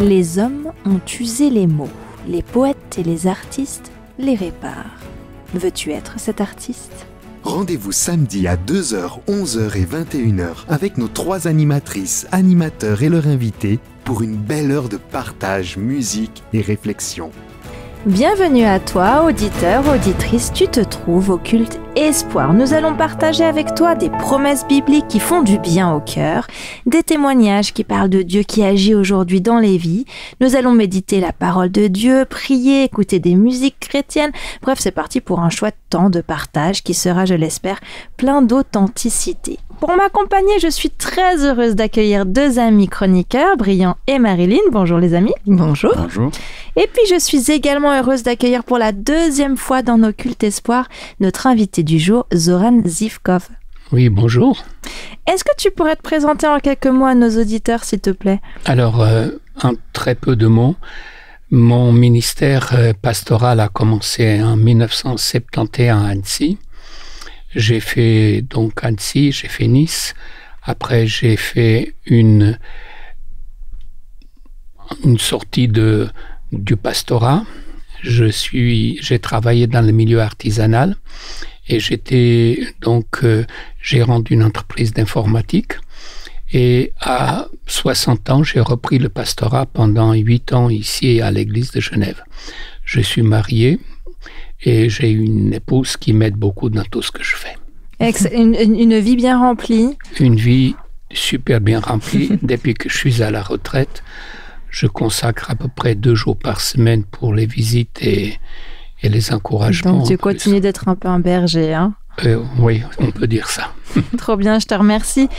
Les hommes ont usé les mots, les poètes et les artistes les réparent. Veux-tu être cet artiste ? Rendez-vous samedi à 2h, 11h et 21h avec nos 3 animatrices, animateurs et leurs invités pour une belle heure de partage, musique et réflexion. Bienvenue à toi, auditeur, auditrice, tu te trouves au culte Espoir. Nous allons partager avec toi des promesses bibliques qui font du bien au cœur, des témoignages qui parlent de Dieu qui agit aujourd'hui dans les vies. Nous allons méditer la parole de Dieu, prier, écouter des musiques chrétiennes. Bref, c'est parti pour un chouette temps de partage qui sera, je l'espère, plein d'authenticité. Pour m'accompagner, je suis très heureuse d'accueillir 2 amis chroniqueurs, Brian et Marilyn. Bonjour les amis. Bonjour. Bonjour. Et puis je suis également heureuse d'accueillir pour la 2e fois dans nos cultes espoirs notre invité du jour, Zoran Zivkov. Oui, bonjour. Est-ce que tu pourrais te présenter en quelques mots à nos auditeurs, s'il te plaît ? Alors, en très peu de mots, mon ministère pastoral a commencé en 1971 à Annecy. J'ai fait donc Annecy, j'ai fait Nice. Après, j'ai fait une sortie du pastorat. J'ai travaillé dans le milieu artisanal et j'étais donc gérant d'une entreprise d'informatique. Et à 60 ans, j'ai repris le pastorat pendant 8 ans ici à l'église de Genève. Je suis marié et j'ai une épouse qui m'aide beaucoup dans tout ce que je fais. Une vie bien remplie. Une vie super bien remplie. Depuis que je suis à la retraite, je consacre à peu près 2 jours par semaine pour les visites et les encouragements. Donc tu continues d'être un peu un berger, hein ? Oui, on peut dire ça. Trop bien, je te remercie.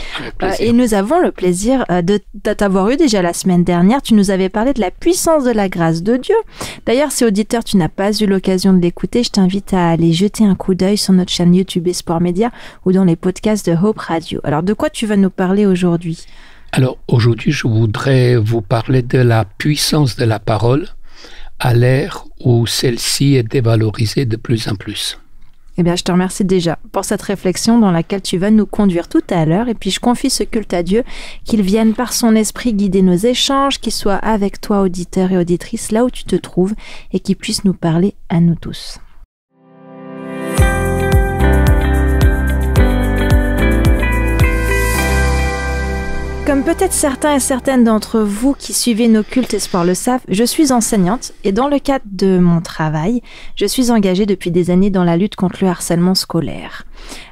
Et nous avons le plaisir de t'avoir eu déjà la semaine dernière. Tu nous avais parlé de la puissance de la grâce de Dieu. D'ailleurs, si auditeur, tu n'as pas eu l'occasion de l'écouter, je t'invite à aller jeter un coup d'œil sur notre chaîne YouTube Espoir Média ou dans les podcasts de Hope Radio. Alors, de quoi tu vas nous parler aujourd'hui ? Alors, aujourd'hui, je voudrais vous parler de la puissance de la parole à l'ère où celle-ci est dévalorisée de plus en plus. Eh bien, je te remercie déjà pour cette réflexion dans laquelle tu vas nous conduire tout à l'heure. Et puis, je confie ce culte à Dieu, qu'il vienne par son esprit guider nos échanges, qu'il soit avec toi, auditeur et auditrice, là où tu te trouves, et qu'il puisse nous parler à nous tous. Comme peut-être certains et certaines d'entre vous qui suivez nos cultes Espoir le savent, je suis enseignante et dans le cadre de mon travail, je suis engagée depuis des années dans la lutte contre le harcèlement scolaire.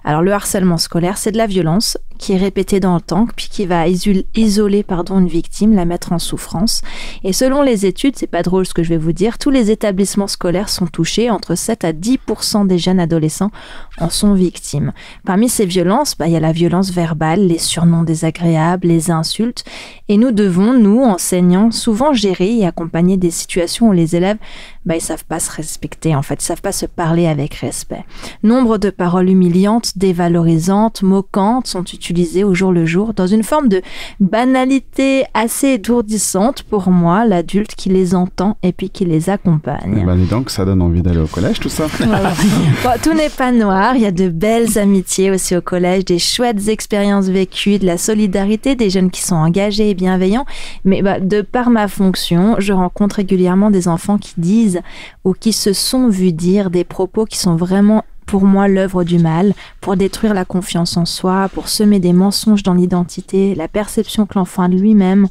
Alors le harcèlement scolaire, c'est de la violence qui est répétée dans le temps, puis qui va isoler une victime, la mettre en souffrance. Et selon les études, c'est pas drôle ce que je vais vous dire, tous les établissements scolaires sont touchés, entre 7 à 10% des jeunes adolescents en sont victimes. Parmi ces violences, il y a la violence verbale, les surnoms désagréables, les insultes, et nous devons, nous, enseignants, souvent gérer et accompagner des situations où les élèves, ils savent pas se respecter, en fait, ils savent pas se parler avec respect. Nombre de paroles humiliantes, dévalorisantes, moquantes sont utilisées au jour le jour dans une forme de banalité assez étourdissante pour moi, l'adulte qui les entend et puis qui les accompagne. Dis donc, ça donne envie d'aller au collège, tout ça. Bon, tout n'est pas noir, il y a de belles amitiés aussi au collège, des chouettes expériences vécues, de la solidarité, des jeunes qui sont engagés et bienveillants, mais de par ma fonction, je rencontre régulièrement des enfants qui disent ou qui se sont vus dire des propos qui sont vraiment pour moi l'œuvre du mal, pour détruire la confiance en soi, pour semer des mensonges dans l'identité, la perception que l'enfant a de lui-même,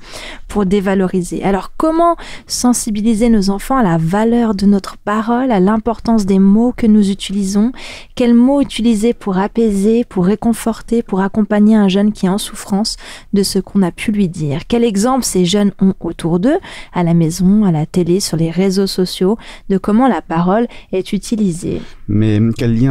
pour dévaloriser. Alors comment sensibiliser nos enfants à la valeur de notre parole, à l'importance des mots que nous utilisons, quels mots utiliser pour apaiser, pour réconforter, pour accompagner un jeune qui est en souffrance de ce qu'on a pu lui dire. Quel exemple ces jeunes ont autour d'eux, à la maison, à la télé, sur les réseaux sociaux, de comment la parole est utilisée. Mais quel lien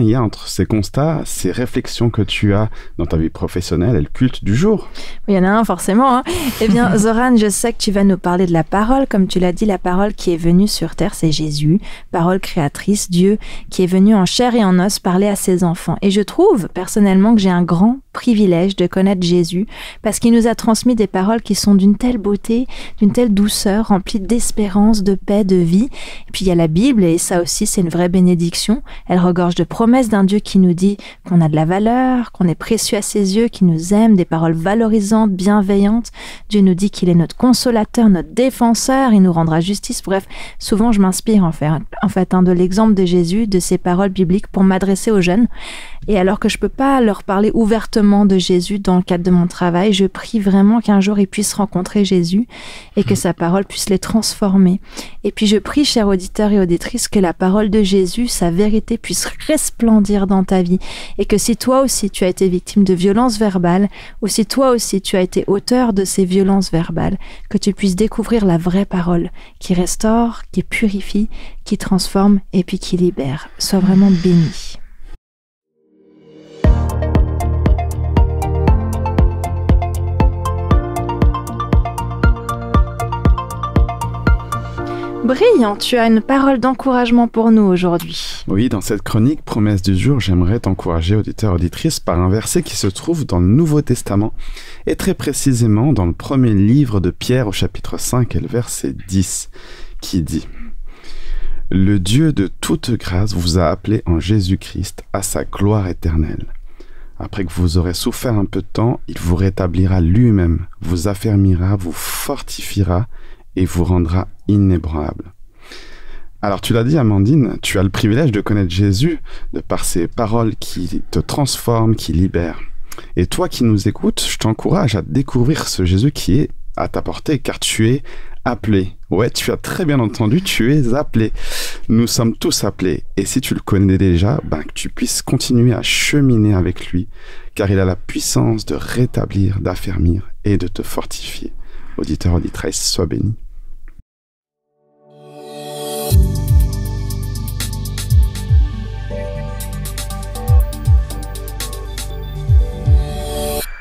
il y a entre ces constats, ces réflexions que tu as dans ta vie professionnelle et le culte du jour ? Il y en a un forcément, hein. Eh bien, Zoran, je sais que tu vas nous parler de la parole. Comme tu l'as dit, la parole qui est venue sur terre, c'est Jésus, parole créatrice, Dieu qui est venu en chair et en os parler à ses enfants. Et je trouve personnellement que j'ai un grand privilège de connaître Jésus parce qu'il nous a transmis des paroles qui sont d'une telle beauté, d'une telle douceur, remplies d'espérance, de paix, de vie. Et puis il y a la Bible et ça aussi c'est une vraie bénédiction. Elle regorge de promesses d'un Dieu qui nous dit qu'on a de la valeur, qu'on est précieux à ses yeux, qui nous aime, des paroles valorisantes, bienveillantes. Dieu nous dit qu'il est notre consolateur, notre défenseur, il nous rendra justice. Bref, souvent je m'inspire en fait de l'exemple de Jésus, de ses paroles bibliques pour m'adresser aux jeunes. Et alors que je peux pas leur parler ouvertement de Jésus dans le cadre de mon travail, je prie vraiment qu'un jour ils puissent rencontrer Jésus et que sa parole puisse les transformer. Et puis je prie, chers auditeurs et auditrices, que la parole de Jésus, sa vérité puisse resplendir dans ta vie. Et que si toi aussi tu as été victime de violences verbales, ou si toi aussi tu as été auteur de ces violences verbales, que tu puisses découvrir la vraie parole qui restaure, qui purifie, qui transforme et puis qui libère. Sois vraiment béni. Brillant, tu as une parole d'encouragement pour nous aujourd'hui. Oui, dans cette chronique Promesse du jour, j'aimerais t'encourager, auditeur, auditrice, par un verset qui se trouve dans le Nouveau Testament, et très précisément dans le premier livre de Pierre au chapitre 5 et le verset 10, qui dit « Le Dieu de toute grâce vous a appelé en Jésus-Christ à sa gloire éternelle. Après que vous aurez souffert un peu de temps, il vous rétablira lui-même, vous affermira, vous fortifiera et vous rendra inébranlable. » Alors tu l'as dit, Amandine, tu as le privilège de connaître Jésus de par ses paroles qui te transforment, qui libèrent. Et toi qui nous écoutes, je t'encourage à découvrir ce Jésus qui est à ta portée, car tu es appelé. Ouais, tu as très bien entendu, tu es appelé. Nous sommes tous appelés. Et si tu le connais déjà, que tu puisses continuer à cheminer avec lui, car il a la puissance de rétablir, d'affermir et de te fortifier. Auditeur, auditrice, sois béni.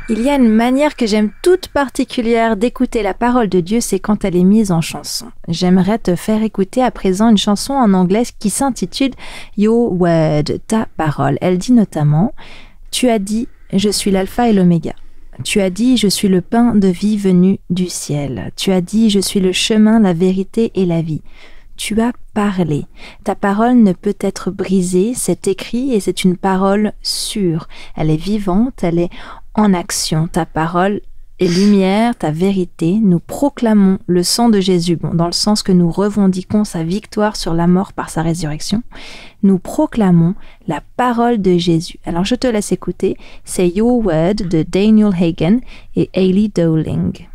Il y a une manière que j'aime toute particulière d'écouter la parole de Dieu, c'est quand elle est mise en chanson. J'aimerais te faire écouter à présent une chanson en anglais qui s'intitule Your Word, ta parole. Elle dit notamment « Tu as dit, je suis l'alpha et l'oméga. Tu as dit, je suis le pain de vie venu du ciel. Tu as dit, je suis le chemin, la vérité et la vie. Tu as parlé. Ta parole ne peut être brisée, c'est écrit et c'est une parole sûre. Elle est vivante, elle est en action. Ta parole est lumière, ta vérité. Nous proclamons le sang de Jésus, dans le sens que nous revendiquons sa victoire sur la mort par sa résurrection. Nous proclamons la parole de Jésus. Alors je te laisse écouter, c'est Your Word de Daniel Hagen et Hailey Dowling.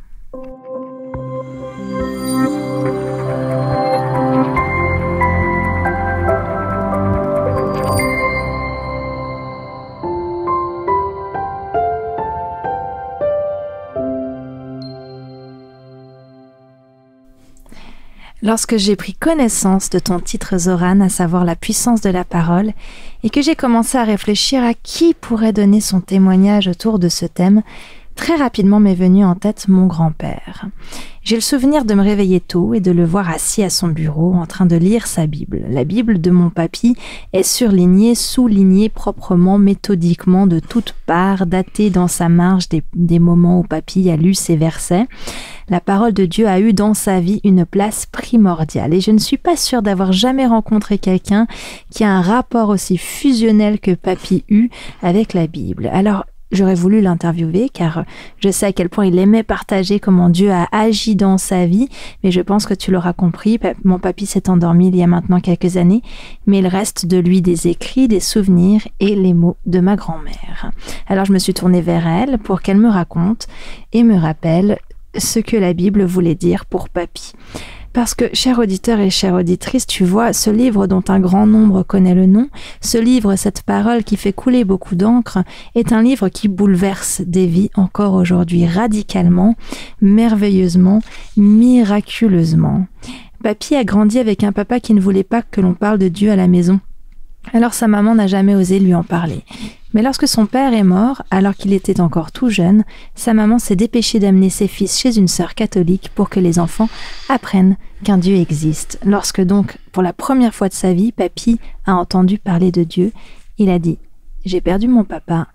Lorsque j'ai pris connaissance de ton titre Zoran, à savoir la puissance de la parole, et que j'ai commencé à réfléchir à qui pourrait donner son témoignage autour de ce thème, très rapidement m'est venu en tête mon grand-père. J'ai le souvenir de me réveiller tôt et de le voir assis à son bureau en train de lire sa Bible. La Bible de mon papy est surlignée, soulignée proprement, méthodiquement de toutes parts, datée dans sa marge des moments où papy a lu ces versets. La parole de Dieu a eu dans sa vie une place primordiale et je ne suis pas sûre d'avoir jamais rencontré quelqu'un qui a un rapport aussi fusionnel que papy eut avec la Bible. Alors, j'aurais voulu l'interviewer car je sais à quel point il aimait partager comment Dieu a agi dans sa vie, mais je pense que tu l'auras compris, mon papy s'est endormi il y a maintenant quelques années, mais il reste de lui des écrits, des souvenirs et les mots de ma grand-mère. Alors je me suis tournée vers elle pour qu'elle me raconte et me rappelle ce que la Bible voulait dire pour papy. Parce que, chers auditeurs et chères auditrices, tu vois, ce livre dont un grand nombre connaît le nom, ce livre, cette parole qui fait couler beaucoup d'encre, est un livre qui bouleverse des vies encore aujourd'hui radicalement, merveilleusement, miraculeusement. Papy a grandi avec un papa qui ne voulait pas que l'on parle de Dieu à la maison. Alors sa maman n'a jamais osé lui en parler. Mais lorsque son père est mort, alors qu'il était encore tout jeune, sa maman s'est dépêchée d'amener ses fils chez une sœur catholique pour que les enfants apprennent qu'un Dieu existe. Lorsque donc, pour la première fois de sa vie, papy a entendu parler de Dieu, il a dit « J'ai perdu mon papa,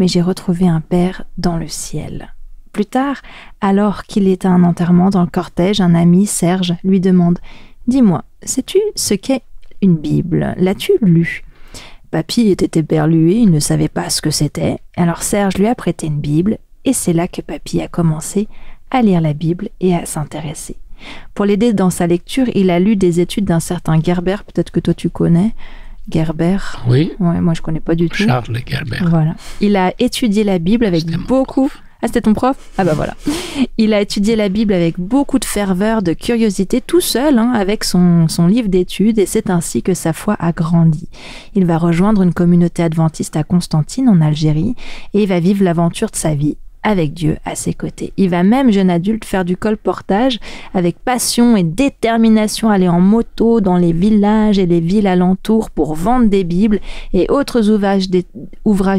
mais j'ai retrouvé un père dans le ciel. » Plus tard, alors qu'il est à un enterrement dans le cortège, un ami, Serge, lui demande « Dis-moi, sais-tu ce qu'est une Bible? L'as-tu lue ?» Papy était éberlué, il ne savait pas ce que c'était. Alors Serge lui a prêté une Bible, et c'est là que Papy a commencé à lire la Bible et à s'intéresser. Pour l'aider dans sa lecture, il a lu des études d'un certain Gerber, peut-être que toi tu connais. Gerber. Oui. Ouais, moi je connais pas du tout. Charles Gerber. Voilà. Il a étudié la Bible avec beaucoup... Ah, c'était ton prof? Ah bah voilà. Il a étudié la Bible avec beaucoup de ferveur, de curiosité, tout seul, avec son livre d'études, et c'est ainsi que sa foi a grandi. Il va rejoindre une communauté adventiste à Constantine, en Algérie, et il va vivre l'aventure de sa vie avec Dieu à ses côtés. Il va même, jeune adulte, faire du colportage avec passion et détermination, aller en moto dans les villages et les villes alentours pour vendre des Bibles et autres ouvrages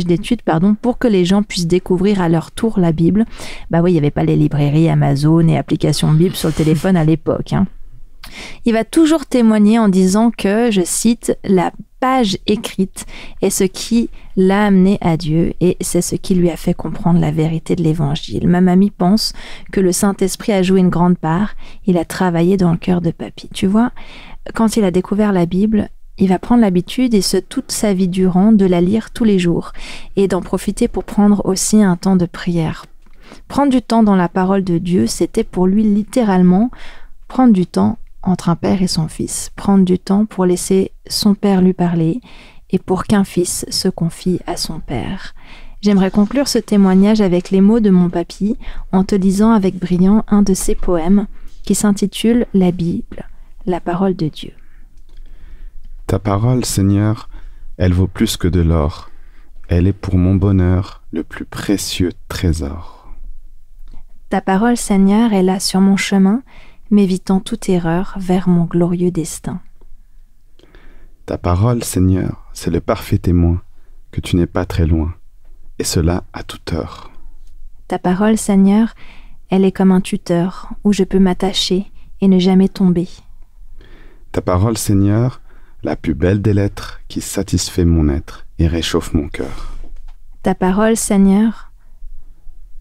d'études, pour que les gens puissent découvrir à leur tour la Bible. Bah oui, il n'y avait pas les librairies Amazon et applications Bible sur le téléphone à l'époque. Il va toujours témoigner en disant que, je cite, « la page écrite est ce qui l'a amené à Dieu et c'est ce qui lui a fait comprendre la vérité de l'Évangile. Ma mamie pense que le Saint-Esprit a joué une grande part. Il a travaillé dans le cœur de Papy. » Tu vois, quand il a découvert la Bible, il va prendre l'habitude, et ce toute sa vie durant, de la lire tous les jours et d'en profiter pour prendre aussi un temps de prière. Prendre du temps dans la parole de Dieu, c'était pour lui littéralement prendre du temps entre un père et son fils, prendre du temps pour laisser son père lui parler et pour qu'un fils se confie à son père. J'aimerais conclure ce témoignage avec les mots de mon papy en te lisant avec brio un de ses poèmes qui s'intitule « La Bible, la parole de Dieu ». Ta parole, Seigneur, elle vaut plus que de l'or. Elle est pour mon bonheur le plus précieux trésor. Ta parole, Seigneur, est là sur mon chemin, m'évitant toute erreur vers mon glorieux destin. Ta parole, Seigneur, c'est le parfait témoin que tu n'es pas très loin, et cela à toute heure. Ta parole, Seigneur, elle est comme un tuteur où je peux m'attacher et ne jamais tomber. Ta parole, Seigneur, la plus belle des lettres qui satisfait mon être et réchauffe mon cœur. Ta parole, Seigneur,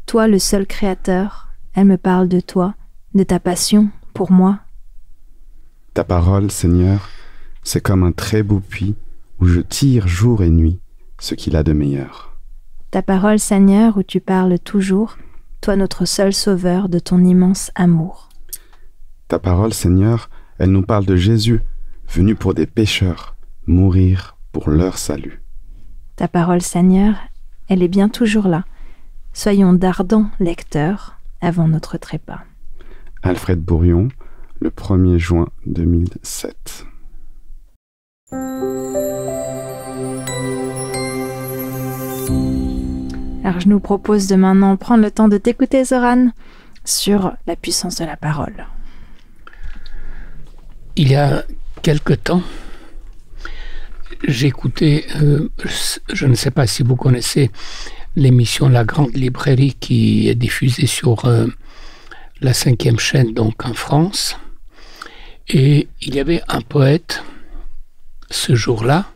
toi le seul Créateur, elle me parle de toi, de ta passion pour moi. Ta parole, Seigneur, c'est comme un très beau puits où je tire jour et nuit ce qu'il a de meilleur. Ta parole, Seigneur, où tu parles toujours, toi notre seul sauveur, de ton immense amour. Ta parole, Seigneur, elle nous parle de Jésus, venu pour des pécheurs, mourir pour leur salut. Ta parole, Seigneur, elle est bien toujours là. Soyons d'ardents lecteurs avant notre trépas. Alfred Bourion, le 1er juin 2007. Alors je nous propose de maintenant prendre le temps de t'écouter, Zoran, sur la puissance de la parole. Il y a quelque temps, j'écoutais, je ne sais pas si vous connaissez l'émission La Grande Librairie qui est diffusée sur la 5e chaîne, donc en France. Et il y avait un poète, ce jour-là,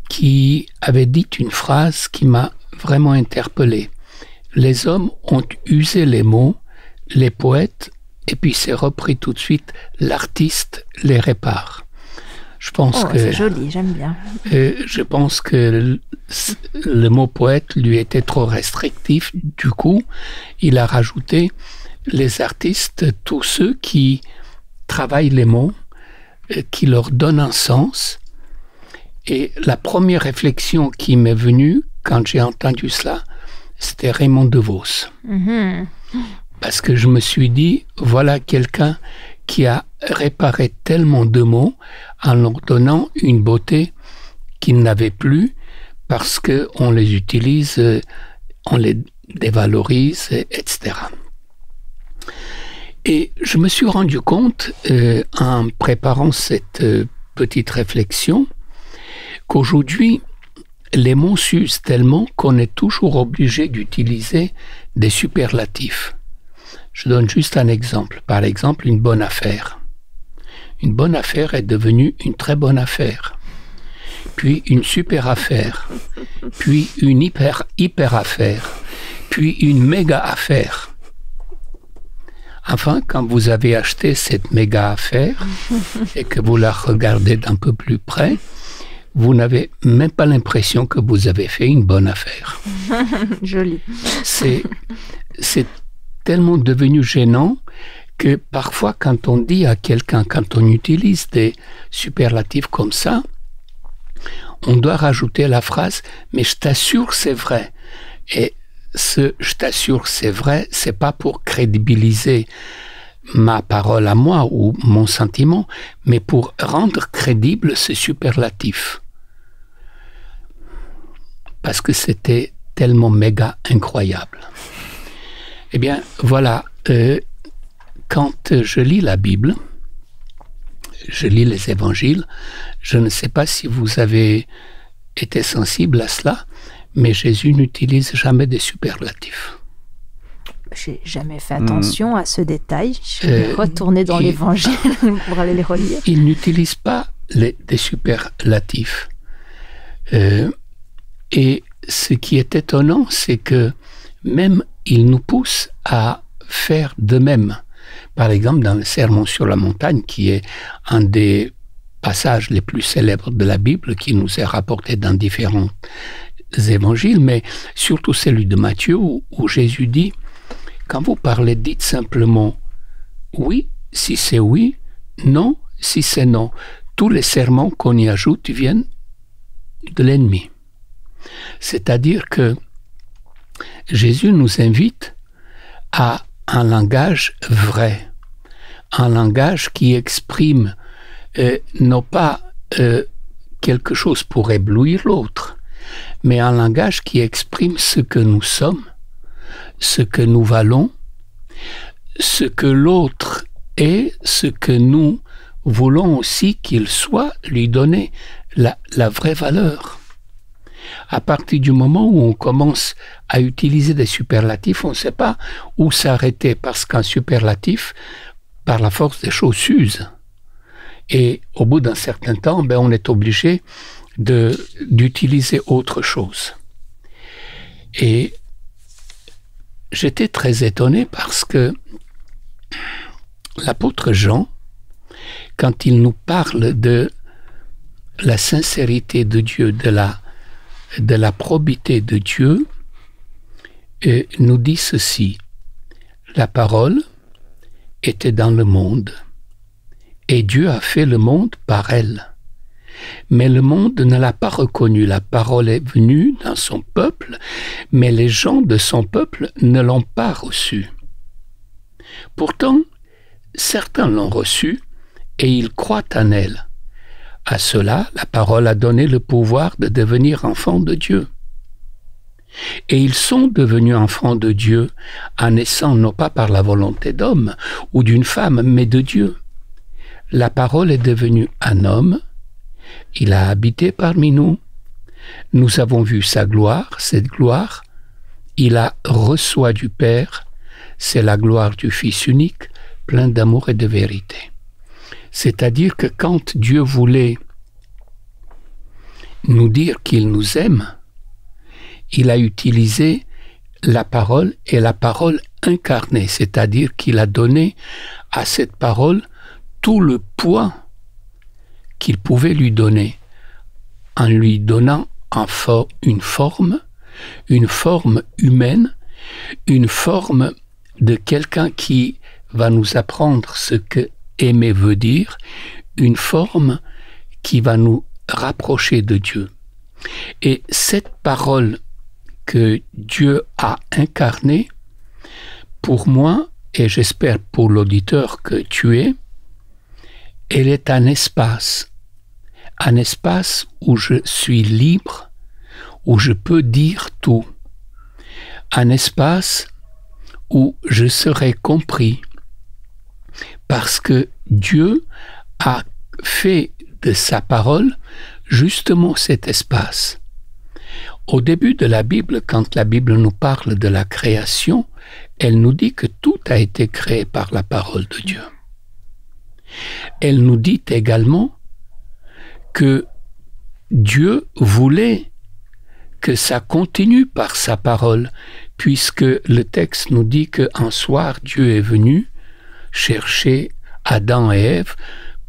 qui avait dit une phrase qui m'a vraiment interpellé. Les hommes ont usé les mots, les poètes, et puis c'est repris tout de suite, l'artiste les répare. Je pense que c'est joli, j'aime bien. Je pense que le mot poète lui était trop restrictif. Du coup, il a rajouté les artistes, tous ceux qui travaillent les mots, qui leur donnent un sens. Et la première réflexion qui m'est venue quand j'ai entendu cela, c'était Raymond DeVos. Mm-hmm. Parce que je me suis dit, voilà quelqu'un qui a réparé tellement de mots en leur donnant une beauté qu'ils n'avaient plus parce qu'on les utilise, on les dévalorise, etc. Et je me suis rendu compte, en préparant cette petite réflexion, qu'aujourd'hui, les mots s'usent tellement qu'on est toujours obligé d'utiliser des superlatifs. Je donne juste un exemple. Par exemple, une bonne affaire. Une bonne affaire est devenue une très bonne affaire. puis une super affaire, puis une hyper affaire, puis une méga affaire. Enfin, quand vous avez acheté cette méga affaire et que vous la regardez d'un peu plus près, vous n'avez même pas l'impression que vous avez fait une bonne affaire. Joli. C'est tellement devenu gênant que parfois, quand on dit à quelqu'un, quand on utilise des superlatifs comme ça, on doit rajouter la phrase « mais je t'assure, c'est vrai ». Et ce « je t'assure, c'est vrai », c'est pas pour crédibiliser ma parole à moi ou mon sentiment, mais pour rendre crédible ce superlatif. Parce que c'était tellement méga incroyable. Eh bien, voilà, quand je lis la Bible, je lis les évangiles, je ne sais pas si vous avez été sensible à cela, mais Jésus n'utilise jamais des superlatifs. J'ai jamais fait attention à ce détail. Je vais retourner dans l'Évangile pour aller les relire. Il n'utilise pas des superlatifs. Et ce qui est étonnant, c'est que même il nous pousse à faire de même. Par exemple, dans le Sermon sur la montagne, qui est un des passages les plus célèbres de la Bible, qui nous est rapporté dans différents évangiles, mais surtout celui de Matthieu, où Jésus dit: quand vous parlez, dites simplement oui si c'est oui, non si c'est non. Tous les serments qu'on y ajoute viennent de l'ennemi. C'est-à-dire que Jésus nous invite à un langage vrai, un langage qui exprime non pas quelque chose pour éblouir l'autre, mais un langage qui exprime ce que nous sommes, ce que nous valons, ce que l'autre est, ce que nous voulons aussi qu'il soit, lui donner la vraie valeur. À partir du moment où on commence à utiliser des superlatifs, on ne sait pas où s'arrêter, parce qu'un superlatif, par la force des choses, s'use. Et au bout d'un certain temps, on est obligé d'utiliser autre chose. Et j'étais très étonné parce que l'apôtre Jean, quand il nous parle de la sincérité de Dieu, de la probité de Dieu, nous dit ceci: la parole était dans le monde, et Dieu a fait le monde par elle. Mais le monde ne l'a pas reconnue. La parole est venue dans son peuple, mais les gens de son peuple ne l'ont pas reçue. Pourtant, certains l'ont reçue, et ils croient en elle. À cela, la parole a donné le pouvoir de devenir enfants de Dieu. Et ils sont devenus enfants de Dieu en naissant non pas par la volonté d'homme ou d'une femme, mais de Dieu. La parole est devenue un homme, il a habité parmi nous, nous avons vu sa gloire, cette gloire, il a reçu du Père, c'est la gloire du Fils unique, plein d'amour et de vérité. C'est-à-dire que quand Dieu voulait nous dire qu'il nous aime, il a utilisé la parole et la parole incarnée, c'est-à-dire qu'il a donné à cette parole tout le poids qu'il pouvait lui donner, en lui donnant une forme humaine, une forme de quelqu'un qui va nous apprendre ce que aimer veut dire, une forme qui va nous rapprocher de Dieu. Et cette parole que Dieu a incarnée, pour moi, et j'espère pour l'auditeur que tu es, elle est un espace où je suis libre, où je peux dire tout, un espace où je serai compris, parce que Dieu a fait de sa parole justement cet espace. Au début de la Bible, quand la Bible nous parle de la création, elle nous dit que tout a été créé par la parole de Dieu. Elle nous dit également que Dieu voulait que ça continue par sa parole, puisque le texte nous dit qu'un soir, Dieu est venu chercher Adam et Ève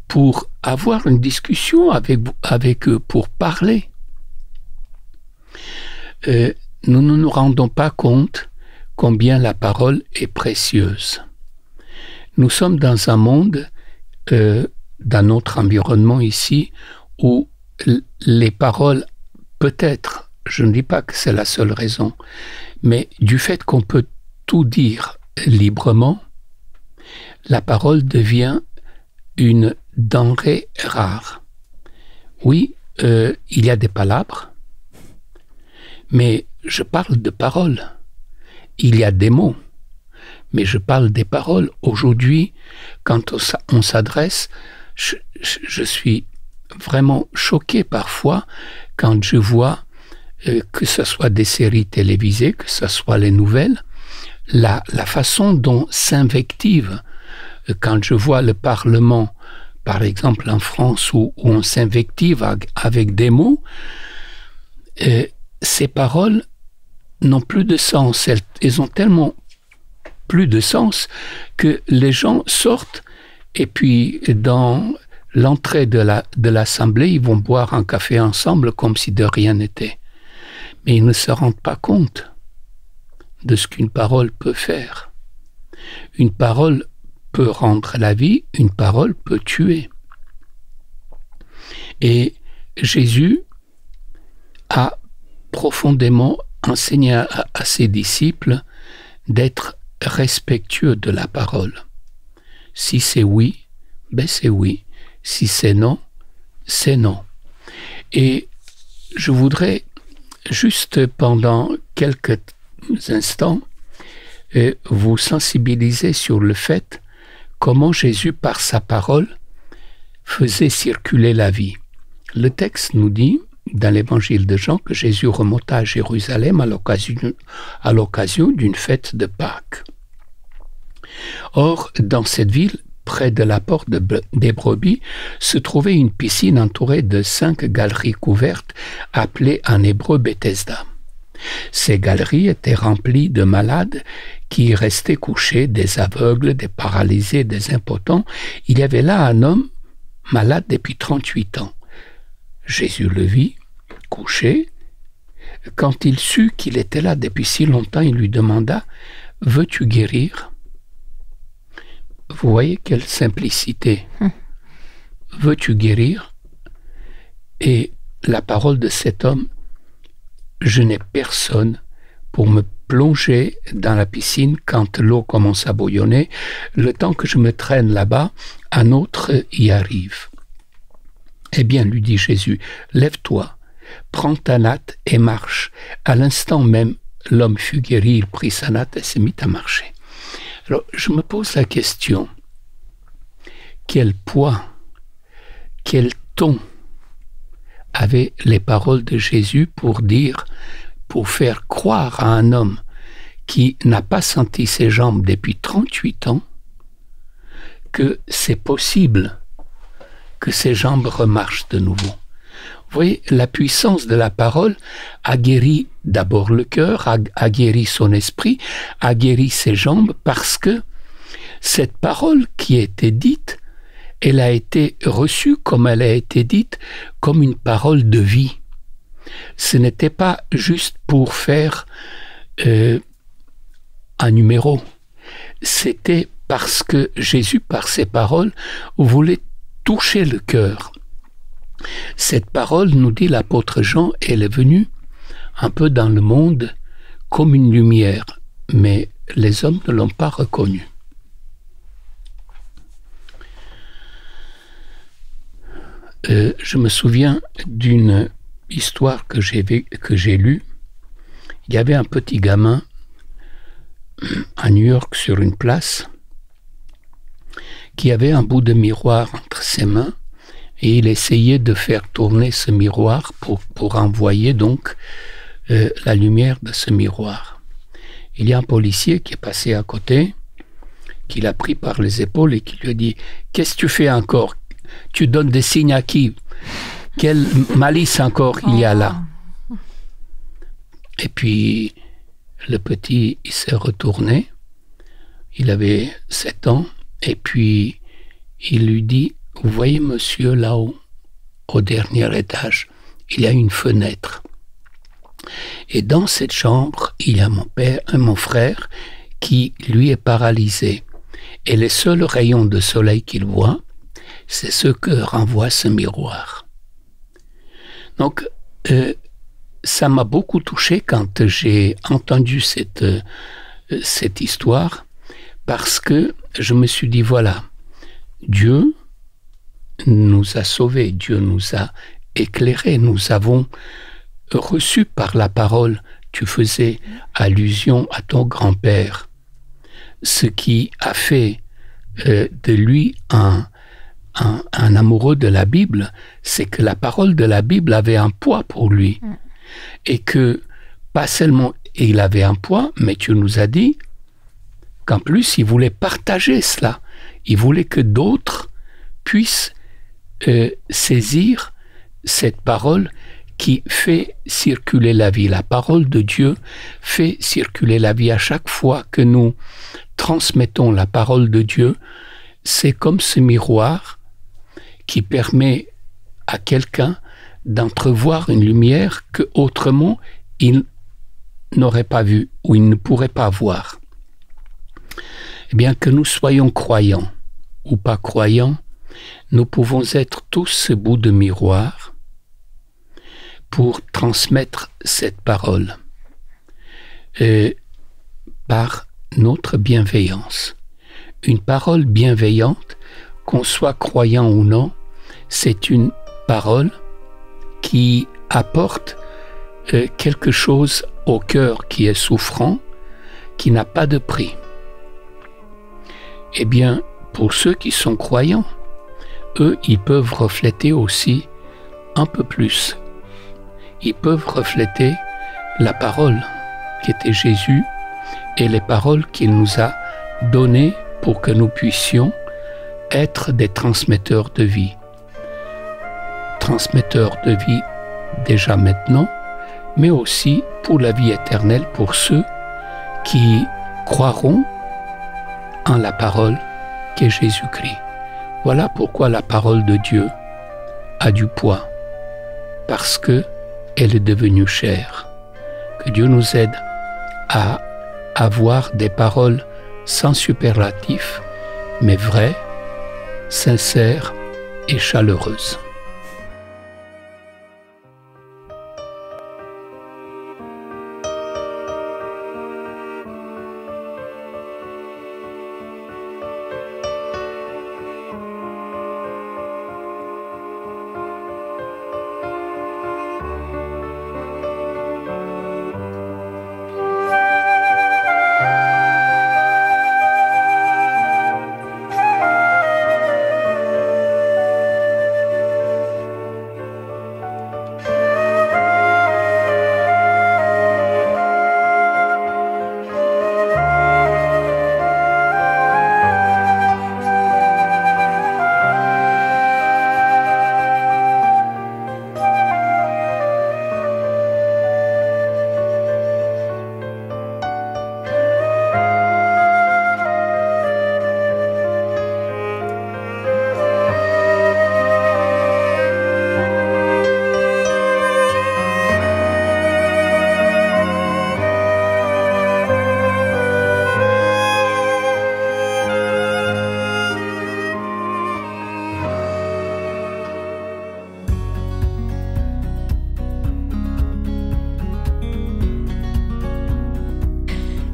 pour avoir une discussion avec eux, pour parler. Nous ne nous rendons pas compte combien la parole est précieuse. Nous sommes dans un monde, dans notre environnement ici, où les paroles, peut-être, je ne dis pas que c'est la seule raison, mais du fait qu'on peut tout dire librement, la parole devient une denrée rare. Oui, il y a des palabres, mais je parle de paroles. Il y a des mots, mais je parle des paroles. Aujourd'hui, quand on s'adresse, je suis vraiment choqué parfois quand je vois que ce soit des séries télévisées, que ce soit les nouvelles, la façon dont s'invective, quand je vois le Parlement, par exemple en France, où on s'invective avec des mots, ces paroles n'ont plus de sens. Elles ont tellement plus de sens que les gens sortent et puis dans l'entrée de l'Assemblée, ils vont boire un café ensemble comme si de rien n'était. Mais ils ne se rendent pas compte de ce qu'une parole peut faire. Une parole peut rendre la vie, une parole peut tuer. Et Jésus a profondément enseigné à ses disciples d'être respectueux de la parole. Si c'est oui, ben c'est oui. Si c'est non, c'est non. Et je voudrais juste pendant quelques instants vous sensibiliser sur le fait comment Jésus, par sa parole, faisait circuler la vie. Le texte nous dit, dans l'évangile de Jean, que Jésus remonta à Jérusalem à l'occasion d'une fête de Pâques. Or, dans cette ville, près de la porte des brebis, se trouvait une piscine entourée de 5 galeries couvertes, appelées en hébreu Bethesda. Ces galeries étaient remplies de malades qui y restaient couchés, des aveugles, des paralysés, des impotents. Il y avait là un homme malade depuis 38 ans. Jésus le vit, couché. Quand il sut qu'il était là depuis si longtemps, il lui demanda « Veux-tu guérir ?» Vous voyez quelle simplicité. Veux-tu guérir? Et la parole de cet homme, je n'ai personne pour me plonger dans la piscine quand l'eau commence à bouillonner. Le temps que je me traîne là-bas, un autre y arrive. Eh bien, lui dit Jésus, lève-toi, prends ta natte et marche. À l'instant même, l'homme fut guéri, il prit sa natte et s'est mis à marcher. Alors, je me pose la question, quel poids, quel ton avaient les paroles de Jésus pour faire croire à un homme qui n'a pas senti ses jambes depuis 38 ans que c'est possible que ses jambes remarchent de nouveau. Vous voyez, la puissance de la parole a guéri d'abord le cœur, a guéri son esprit, a guéri ses jambes, parce que cette parole qui a été dite, elle a été reçue comme elle a été dite, comme une parole de vie. Ce n'était pas juste pour faire un numéro. C'était parce que Jésus, par ses paroles, voulait toucher le cœur. Cette parole, nous dit l'apôtre Jean, elle est venue un peu dans le monde comme une lumière, mais les hommes ne l'ont pas reconnue. Je me souviens d'une histoire que j'ai lue. Il y avait un petit gamin à New York sur une place qui avait un bout de miroir entre ses mains et il essayait de faire tourner ce miroir pour envoyer donc la lumière de ce miroir. Il y a un policier qui est passé à côté, qui l'a pris par les épaules et qui lui a dit « Qu'est-ce que tu fais encore ? Tu donnes des signes à qui ? quelle malice encore il y a là. Et puis, le petit, il s'est retourné. Il avait 7 ans. Et puis, il lui dit, vous voyez, monsieur, là-haut, au dernier étage, il y a une fenêtre. Et dans cette chambre, il y a mon frère, qui, lui, est paralysé. Et les seuls rayons de soleil qu'il voit, c'est ce que renvoie ce miroir. Donc, ça m'a beaucoup touché quand j'ai entendu cette histoire, parce que je me suis dit, voilà, Dieu nous a sauvés, Dieu nous a éclairés, nous avons reçu par la parole, tu faisais allusion à ton grand-père, ce qui a fait de lui un amoureux de la Bible, c'est que la parole de la Bible avait un poids pour lui. Et que, pas seulement il avait un poids, mais tu nous as dit qu'en plus, il voulait partager cela. Il voulait que d'autres puissent saisir cette parole qui fait circuler la vie. La parole de Dieu fait circuler la vie. À chaque fois que nous transmettons la parole de Dieu, c'est comme ce miroir qui permet à quelqu'un d'entrevoir une lumière que autrement il n'aurait pas vue ou il ne pourrait pas voir. Eh bien, que nous soyons croyants ou pas croyants, nous pouvons être tous ce bout de miroir pour transmettre cette parole par notre bienveillance. Une parole bienveillante, qu'on soit croyant ou non, c'est une parole qui apporte quelque chose au cœur qui est souffrant, qui n'a pas de prix. Eh bien, pour ceux qui sont croyants, eux, ils peuvent refléter aussi un peu plus. Ils peuvent refléter la parole qui était Jésus et les paroles qu'il nous a données pour que nous puissions être des transmetteurs de vie. Transmetteurs de vie déjà maintenant, mais aussi pour la vie éternelle pour ceux qui croiront en la parole qu'est Jésus-Christ. Voilà pourquoi la parole de Dieu a du poids, parce que elle est devenue chair. Que Dieu nous aide à avoir des paroles sans superlatif, mais vraies, sincères et chaleureuses.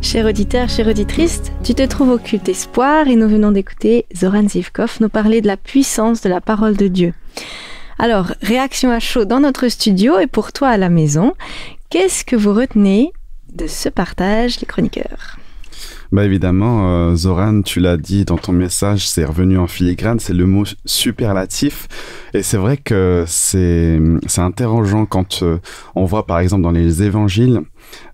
Chers auditeurs, chères auditrices, tu te trouves au Culte Espoir et nous venons d'écouter Zoran Zivkov nous parler de la puissance de la parole de Dieu. Alors, réaction à chaud dans notre studio et pour toi à la maison, qu'est-ce que vous retenez de ce partage, les chroniqueurs ? Bah évidemment, Zoran, tu l'as dit dans ton message, c'est revenu en filigrane, c'est le mot superlatif. Et c'est vrai que c'est interrogeant quand on voit par exemple dans les évangiles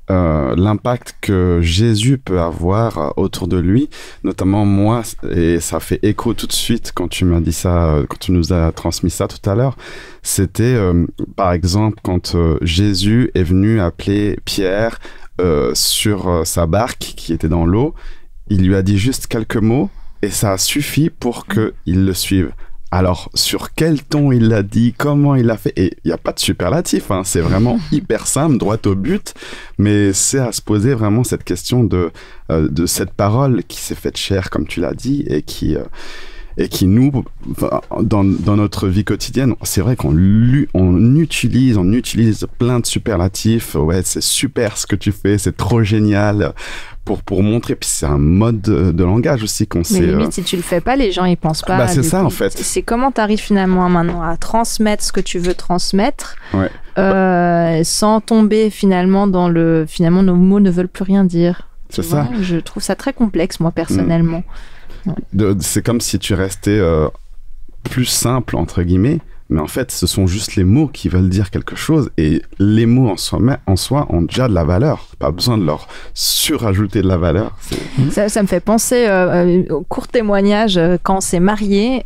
l'impact que Jésus peut avoir autour de lui, notamment moi, et ça fait écho tout de suite quand tu m'as dit ça, quand tu nous as transmis ça tout à l'heure, c'était par exemple quand Jésus est venu appeler Pierre sur sa barque qui était dans l'eau, il lui a dit juste quelques mots et ça a suffi pour qu'il le suive. Alors, sur quel ton il l'a dit, comment il l'a fait, et il n'y a pas de superlatif, hein, c'est vraiment hyper simple, droit au but, mais c'est à se poser vraiment cette question de cette parole qui s'est faite chair, comme tu l'as dit, et qui nous, dans notre vie quotidienne, c'est vrai qu'on utilise plein de superlatifs, ouais, c'est super ce que tu fais, c'est trop génial, pour montrer, puis c'est un mode de langage aussi qu'on sait... Mais limite, si tu le fais pas, les gens ils pensent pas... c'est ça en fait. C'est comment tu arrives finalement maintenant à transmettre ce que tu veux transmettre, sans tomber finalement dans le... Finalement, nos mots ne veulent plus rien dire. C'est ça. Je trouve ça très complexe, moi, personnellement. C'est comme si tu restais plus simple, entre guillemets, mais en fait, ce sont juste les mots qui veulent dire quelque chose, et les mots en soi ont déjà de la valeur. Pas besoin de leur surajouter de la valeur. Ça me fait penser au court témoignage quand on s'est marié.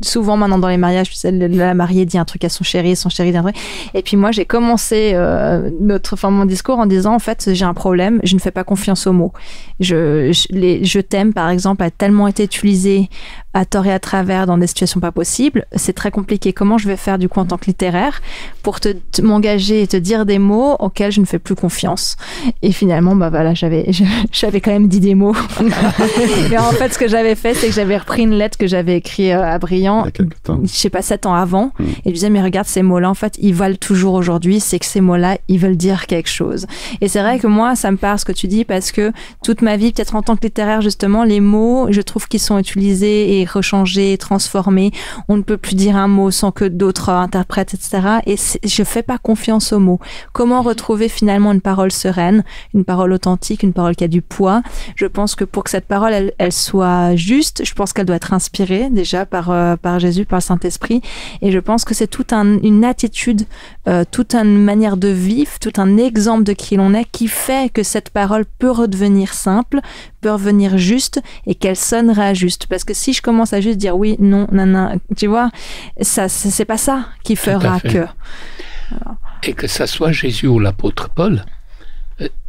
Souvent maintenant dans les mariages, tu sais, la mariée dit un truc à son chéri dit un truc. Et puis moi, j'ai commencé mon discours en disant, en fait, j'ai un problème, je ne fais pas confiance aux mots. Je t'aime, par exemple, a tellement été utilisé à tort et à travers dans des situations pas possibles. C'est très compliqué. Comment je vais faire du coup en tant que littéraire pour m'engager et te dire des mots auxquels je ne fais plus confiance? Et finalement, j'avais quand même dit des mots. Et en fait, ce que j'avais fait, c'est que j'avais repris une lettre que j'avais écrite à Briand, je sais pas, 7 ans avant, et je disais, mais regarde, ces mots-là, en fait, ils valent toujours aujourd'hui, c'est que ces mots-là, ils veulent dire quelque chose. Et c'est vrai que moi, ça me parle ce que tu dis, parce que toute ma vie, peut-être en tant que littéraire, justement, les mots, je trouve qu'ils sont utilisés et rechangés, transformés. On ne peut plus dire un mot sans que d'autres interprètent, etc. Et je fais pas confiance aux mots. Comment retrouver finalement une parole sereine, une parole authentique, une parole qui a du poids? Je pense que pour que cette parole, elle soit juste, je pense qu'elle doit être inspirée déjà par Jésus, par le Saint-Esprit. Et je pense que c'est toute une attitude, toute une manière de vivre, tout un exemple de qui l'on est qui fait que cette parole peut redevenir simple, peut revenir juste et qu'elle sonnera juste. Parce que si je commence à juste dire oui, non, nanana, tu vois, ça, c'est pas ça qui fera que... Voilà. Et que ça soit Jésus ou l'apôtre Paul,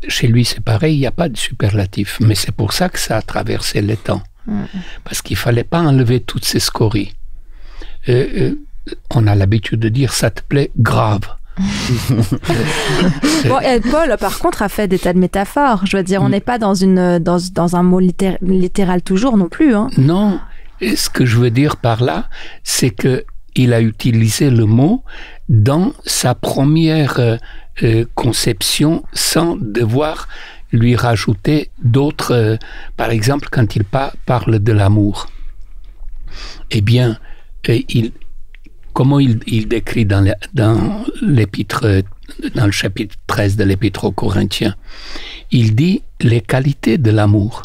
chez lui c'est pareil, il n'y a pas de superlatif. Mais c'est pour ça que ça a traversé les temps. Parce qu'il ne fallait pas enlever toutes ces scories. On a l'habitude de dire, ça te plaît, grave. Paul, par contre, a fait des tas de métaphores. Je veux dire, on n'est pas dans un mot littéral toujours non plus. Hein. Non. Et ce que je veux dire par là, c'est que il a utilisé le mot dans sa première conception sans devoir lui rajouter d'autres... par exemple, quand il parle de l'amour, eh bien, comment il décrit dans l'épître, dans le chapitre 13 de l'épître aux Corinthiens, il dit les qualités de l'amour.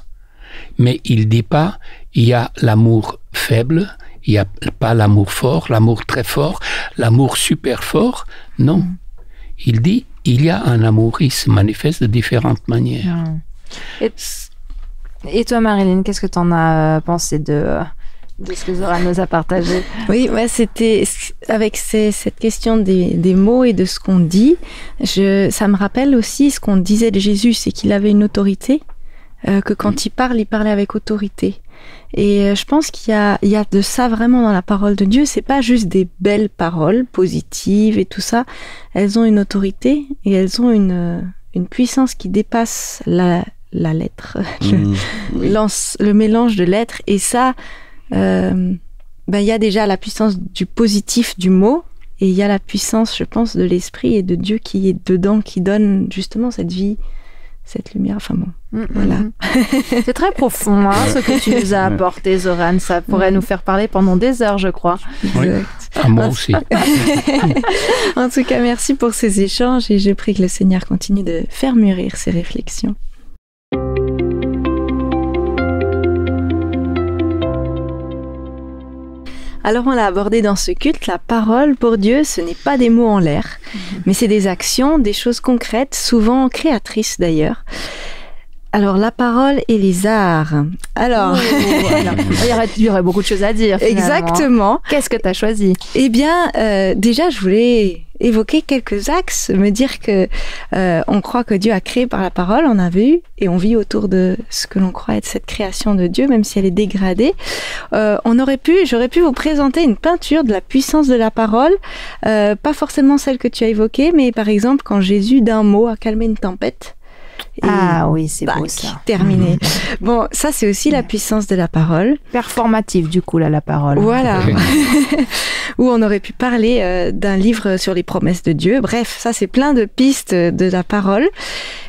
Mais il ne dit pas, il y a l'amour faible, il n'y a pas l'amour fort, l'amour très fort, l'amour super fort. Non. Il dit, il y a un amour, il se manifeste de différentes manières. Et toi, Marilyn, qu'est-ce que tu en as pensé de ce que Zoran nous a partagé? Oui, c'était avec cette question des mots et de ce qu'on dit. Ça me rappelle aussi ce qu'on disait de Jésus, c'est qu'il avait une autorité, que quand il parlait avec autorité. Et je pense qu'il y a de ça vraiment dans la parole de Dieu. C'est pas juste des belles paroles positives et tout ça. Elles ont une autorité et elles ont une puissance qui dépasse la lettre, le mélange de lettres. Et ça, il y a déjà la puissance du positif du mot, et il y a la puissance, je pense, de l'esprit et de Dieu qui est dedans, qui donne justement cette vie, cette lumière. Enfin bon, voilà. C'est très profond, ce que tu nous as apporté, Zoran. Ça pourrait nous faire parler pendant des heures, je crois. Oui. Moi aussi. En tout cas, merci pour ces échanges, et je prie que le Seigneur continue de faire mûrir ces réflexions. Alors on l'a abordé dans ce culte, la parole pour Dieu, ce n'est pas des mots en l'air, mais c'est des actions, des choses concrètes, souvent créatrices d'ailleurs. Alors, la parole et les arts. Alors, il y aurait beaucoup de choses à dire. Exactement. Qu'est-ce que tu as choisi? Eh bien, déjà, je voulais évoquer quelques axes, me dire que on croit que Dieu a créé par la parole, on a vu, et on vit autour de ce que l'on croit être cette création de Dieu, même si elle est dégradée. J'aurais pu vous présenter une peinture de la puissance de la parole, pas forcément celle que tu as évoquée, mais par exemple, quand Jésus, d'un mot, a calmé une tempête. Ah oui, c'est beau ça. Terminé. Bon, ça c'est aussi la puissance de la parole. Performative du coup là, la parole. Voilà. Où on aurait pu parler d'un livre sur les promesses de Dieu. Bref, ça c'est plein de pistes de la parole.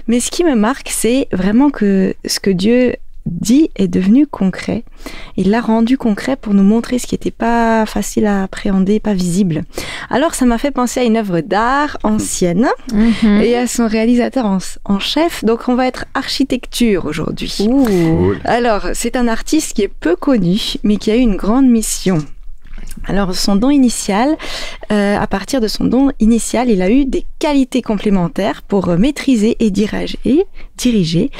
Mais ce qui me marque, c'est vraiment que ce que Dieu dit est devenu concret. Il l'a rendu concret pour nous montrer ce qui n'était pas facile à appréhender, pas visible. Alors ça m'a fait penser à une œuvre d'art ancienne et à son réalisateur en chef. Donc on va être architecture aujourd'hui. Cool. Alors c'est un artiste qui est peu connu mais qui a eu une grande mission. Alors, son don initial, à partir de son don initial, il a eu des qualités complémentaires pour maîtriser et diriger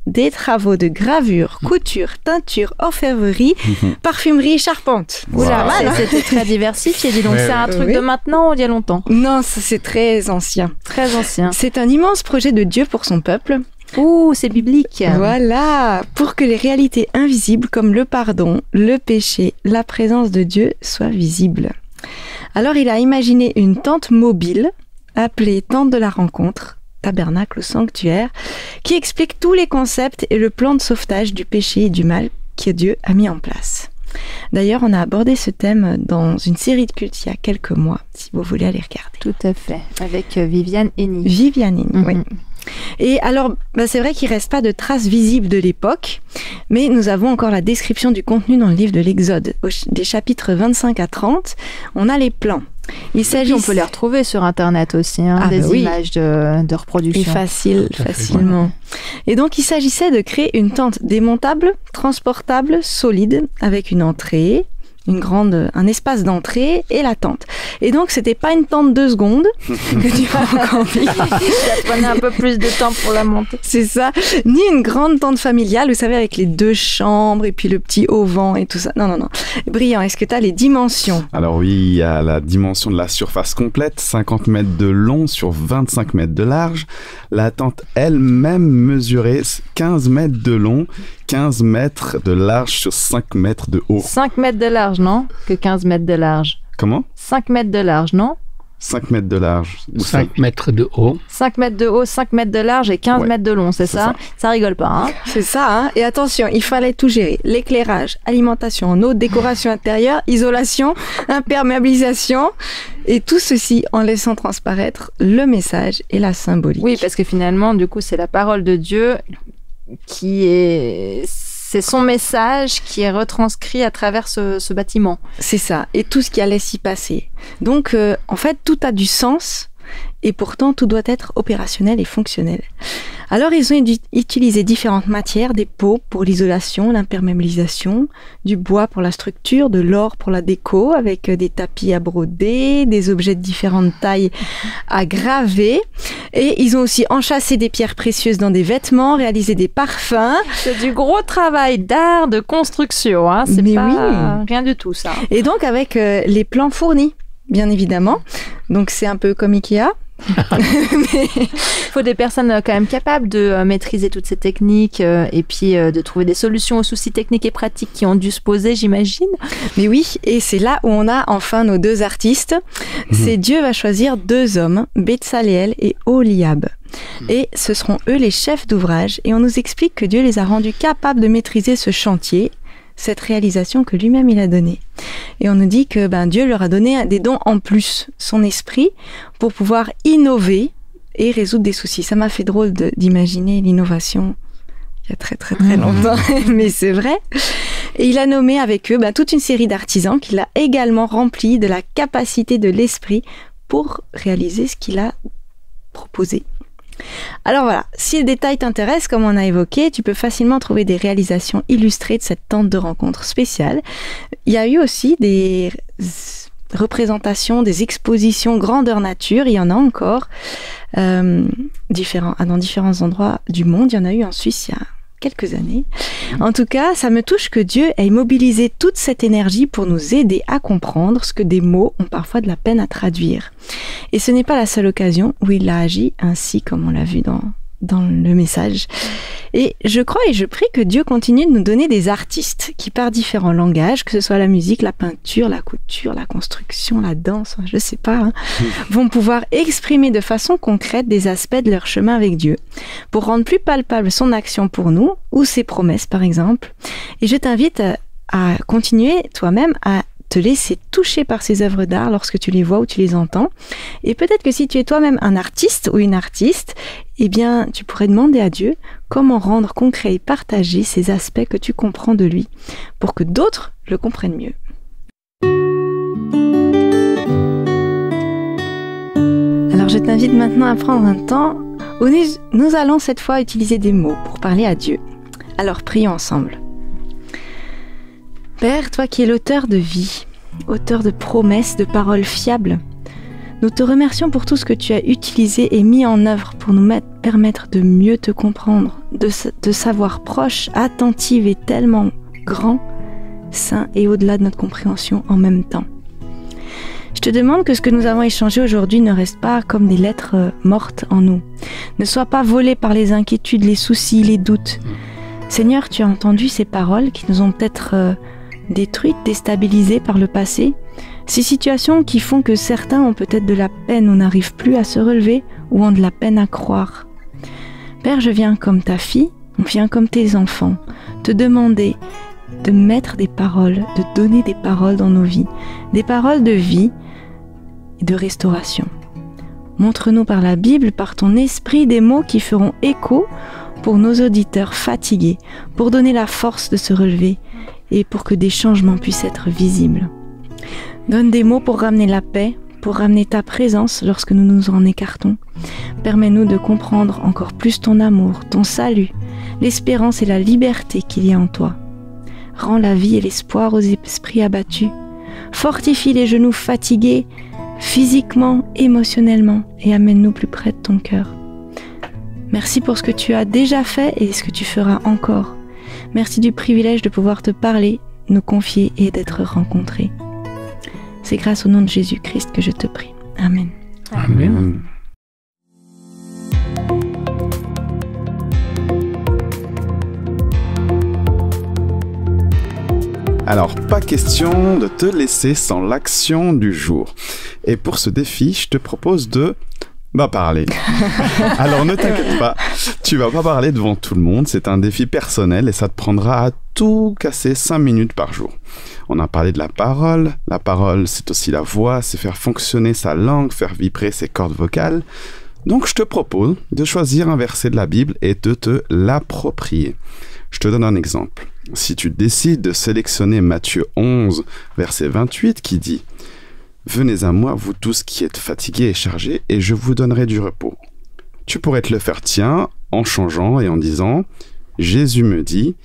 des travaux de gravure, couture, teinture, orfèvrerie, parfumerie et charpente. Oula, c'était très diversifié, dis donc. C'est un truc de maintenant ou d'il y a longtemps? Non, ça, c'est très ancien. Très ancien. C'est un immense projet de Dieu pour son peuple. Ouh, c'est biblique. Voilà, pour que les réalités invisibles comme le pardon, le péché, la présence de Dieu soient visibles. Alors il a imaginé une tente mobile, appelée tente de la rencontre, tabernacle ou sanctuaire, qui explique tous les concepts et le plan de sauvetage du péché et du mal que Dieu a mis en place. D'ailleurs, on a abordé ce thème dans une série de cultes il y a quelques mois, si vous voulez aller regarder. Tout à fait, avec Viviane Henny. Viviane Henny, oui. Et alors, c'est vrai qu'il ne reste pas de traces visibles de l'époque, mais nous avons encore la description du contenu dans le livre de l'Exode, des chapitres 25 à 30. On a les plans. On peut les retrouver sur Internet aussi, images de reproduction. Et facilement. Et donc, il s'agissait de créer une tente démontable, transportable, solide, avec une entrée, un espace d'entrée et la tente. Et donc, c'était pas une tente 2 secondes que tu vas remplir. Ça prenait un peu plus de temps pour la monter. C'est ça. Ni une grande tente familiale, vous savez, avec les 2 chambres et puis le petit auvent et tout ça. Non. Brillant, est-ce que tu as les dimensions? Alors oui, il y a la dimension de la surface complète, 50 mètres de long sur 25 mètres de large. La tente elle-même mesurait 15 mètres de long, 15 mètres de large sur 5 mètres de haut. 5 mètres de large, non? Que 15 mètres de large. Comment? 5 mètres de large, non? 5 mètres de large. 5 mètres de haut. 5 mètres de haut, 5 mètres de large et 15 mètres de long, c'est ça? Ça rigole pas, hein? C'est ça, hein? Et attention, il fallait tout gérer. L'éclairage, alimentation en eau, décoration intérieure, isolation, imperméabilisation, et tout ceci en laissant transparaître le message et la symbolique. Oui, parce que finalement, du coup, c'est la parole de Dieu c'est son message qui est retranscrit à travers ce bâtiment. C'est ça, et tout ce qui allait s'y passer. Donc, en fait, tout a du sens, et pourtant, tout doit être opérationnel et fonctionnel. Alors, ils ont utilisé différentes matières, des peaux pour l'isolation, l'imperméabilisation, du bois pour la structure, de l'or pour la déco, avec des tapis à broder, des objets de différentes tailles à graver. Et ils ont aussi enchâssé des pierres précieuses dans des vêtements, réalisé des parfums. C'est du gros travail d'art, de construction, hein. C'est pas rien du tout, ça. Et donc, avec les plans fournis, bien évidemment. Donc, c'est un peu comme Ikea. Mais il faut des personnes quand même capables de maîtriser toutes ces techniques et puis de trouver des solutions aux soucis techniques et pratiques qui ont dû se poser, j'imagine. Mais oui, et c'est là où on a enfin nos 2 artistes. C'est Dieu va choisir 2 hommes, Betsaleel et Oholiab. Et ce seront eux les chefs d'ouvrage, et on nous explique que Dieu les a rendus capables de maîtriser ce chantier, cette réalisation que lui-même il a donnée. Et on nous dit que Dieu leur a donné des dons en plus, son esprit, pour pouvoir innover et résoudre des soucis. Ça m'a fait drôle d'imaginer l'innovation il y a très très très longtemps, mais c'est vrai. Et il a nommé avec eux toute une série d'artisans qu'il a également remplis de la capacité de l'esprit pour réaliser ce qu'il a proposé. Alors voilà, si le détail t'intéresse, comme on a évoqué, tu peux facilement trouver des réalisations illustrées de cette tente de rencontre spéciale. Il y a eu aussi des représentations, des expositions grandeur nature, il y en a encore dans différents endroits du monde. Il y en a eu en Suisse il y a quelques années. En tout cas, ça me touche que Dieu ait mobilisé toute cette énergie pour nous aider à comprendre ce que des mots ont parfois de la peine à traduire. Et ce n'est pas la seule occasion où il a agi ainsi, comme on l'a vu dans le message. Et je crois et je prie que Dieu continue de nous donner des artistes qui, par différents langages, que ce soit la musique, la peinture, la couture, la construction, la danse, je sais pas, vont pouvoir exprimer de façon concrète des aspects de leur chemin avec Dieu, pour rendre plus palpable son action pour nous, ou ses promesses par exemple. Et je t'invite à continuer toi-même à te laisser toucher par ces œuvres d'art lorsque tu les vois ou tu les entends. Et peut-être que si tu es toi-même un artiste ou une artiste, eh bien, tu pourrais demander à Dieu comment rendre concret et partager ces aspects que tu comprends de lui pour que d'autres le comprennent mieux. Alors, je t'invite maintenant à prendre un temps où nous allons cette fois utiliser des mots pour parler à Dieu. Alors, prions ensemble. Père, toi qui es l'auteur de vie, auteur de promesses, de paroles fiables, nous te remercions pour tout ce que tu as utilisé et mis en œuvre pour nous permettre de mieux te comprendre, de savoir proche, attentive et tellement grand, saint et au-delà de notre compréhension en même temps. Je te demande que ce que nous avons échangé aujourd'hui ne reste pas comme des lettres mortes en nous, ne soit pas volé par les inquiétudes, les soucis, les doutes. Seigneur, tu as entendu ces paroles qui nous ont peut-être détruites, déstabilisées par le passé, ces situations qui font que certains ont peut-être de la peine ou n'arrivent plus à se relever ou ont de la peine à croire. Père, je viens comme ta fille, on vient comme tes enfants, te demander de mettre des paroles, de donner des paroles dans nos vies, des paroles de vie et de restauration. Montre-nous par la Bible, par ton esprit, des mots qui feront écho pour nos auditeurs fatigués, pour donner la force de se relever et pour que des changements puissent être visibles. Donne des mots pour ramener la paix, pour ramener ta présence lorsque nous nous en écartons. Permets-nous de comprendre encore plus ton amour, ton salut, l'espérance et la liberté qu'il y a en toi. Rends la vie et l'espoir aux esprits abattus. Fortifie les genoux fatigués, physiquement, émotionnellement, et amène-nous plus près de ton cœur. Merci pour ce que tu as déjà fait et ce que tu feras encore. Merci du privilège de pouvoir te parler, nous confier et d'être rencontrés. C'est grâce au nom de Jésus-Christ que je te prie. Amen. Amen. Alors, pas question de te laisser sans l'action du jour. Et pour ce défi, je te propose de parler. Alors ne t'inquiète pas, tu vas pas parler devant tout le monde, c'est un défi personnel et ça te prendra à tout casser 5 minutes par jour. On a parlé de la parole c'est aussi la voix, c'est faire fonctionner sa langue, faire vibrer ses cordes vocales. Donc je te propose de choisir un verset de la Bible et de te l'approprier. Je te donne un exemple. Si tu décides de sélectionner Matthieu 11, verset 28 qui dit « Venez à moi, vous tous qui êtes fatigués et chargés, et je vous donnerai du repos. » Tu pourrais te le faire tien en changeant et en disant « Jésus me dit,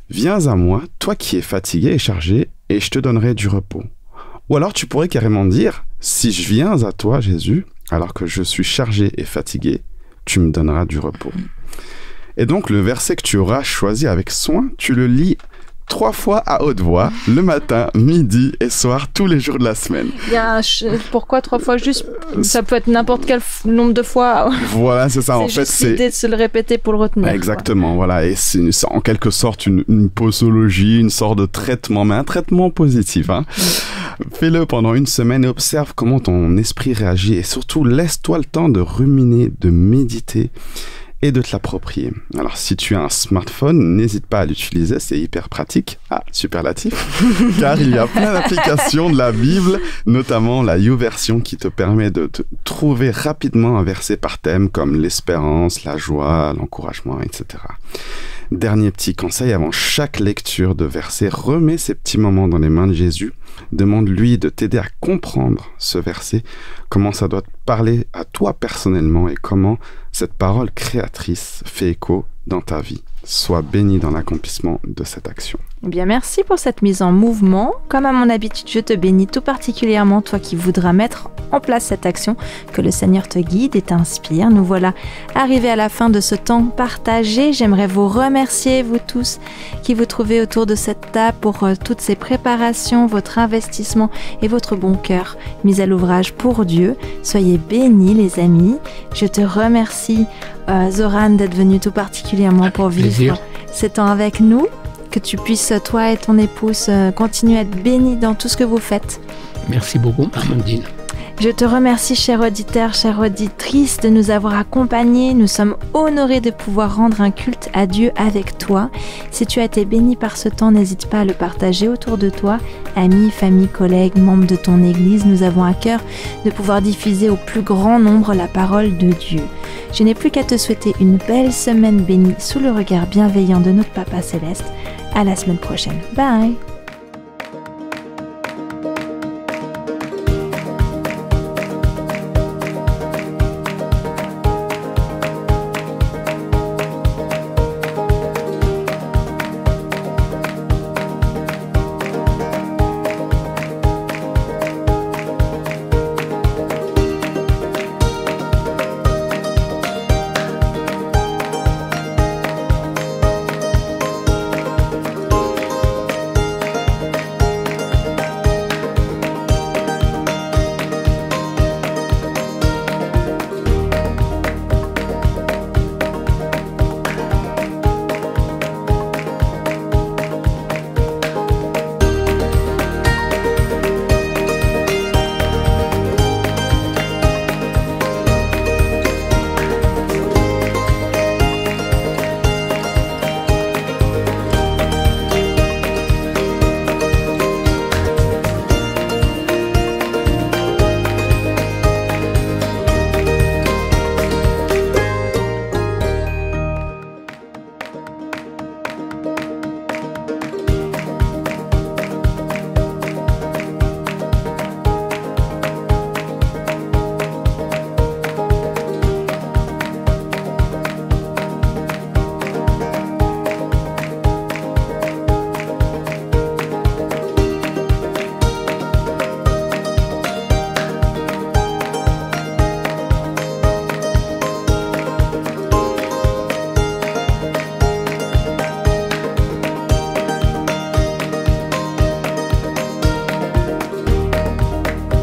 viens à moi, toi qui es fatigué et chargé, et je te donnerai du repos. » Ou alors tu pourrais carrément dire « Si je viens à toi, Jésus, alors que je suis chargé et fatigué, tu me donneras du repos. » Et donc le verset que tu auras choisi avec soin, tu le lis 3 fois à haute voix, le matin, midi et soir, tous les jours de la semaine. Pourquoi 3 fois juste? Ça peut être n'importe quel nombre de fois. Voilà, c'est ça. En fait, c'est l'idée de se le répéter pour le retenir. Exactement, voilà. Et c'est en quelque sorte une posologie, une sorte de traitement, mais un traitement positif. Hein. Fais-le pendant 1 semaine et observe comment ton esprit réagit. Et surtout, laisse-toi le temps de ruminer, de méditer et de te l'approprier. Alors, si tu as un smartphone, n'hésite pas à l'utiliser, c'est hyper pratique. Ah, superlatif. Car il y a plein d'applications de la Bible, notamment la YouVersion qui te permet de te trouver rapidement un verset par thème comme l'espérance, la joie, l'encouragement, etc. Dernier petit conseil, avant chaque lecture de verset, remets ces petits moments dans les mains de Jésus. Demande-lui de t'aider à comprendre ce verset, comment ça doit te parler à toi personnellement et comment cette parole créatrice fait écho dans ta vie. Sois béni dans l'accomplissement de cette action. Eh bien, merci pour cette mise en mouvement. Comme à mon habitude, je te bénis tout particulièrement, toi qui voudras mettre en place cette action, que le Seigneur te guide et t'inspire. Nous voilà arrivés à la fin de ce temps partagé. J'aimerais vous remercier, vous tous, qui vous trouvez autour de cette table pour toutes ces préparations, votre investissement et votre bon cœur mis à l'ouvrage pour Dieu. Soyez bénis, les amis. Je te remercie, Zoran, d'être venu tout particulièrement pour vivre ces temps avec nous. Que tu puisses, toi et ton épouse, continuer à être bénis dans tout ce que vous faites. Merci beaucoup, Amandine. Je te remercie, cher auditeur, chère auditrice, de nous avoir accompagnés. Nous sommes honorés de pouvoir rendre un culte à Dieu avec toi. Si tu as été béni par ce temps, n'hésite pas à le partager autour de toi. Amis, famille, collègues, membres de ton Église, nous avons à cœur de pouvoir diffuser au plus grand nombre la parole de Dieu. Je n'ai plus qu'à te souhaiter une belle semaine bénie sous le regard bienveillant de notre Papa Céleste. À la semaine prochaine. Bye!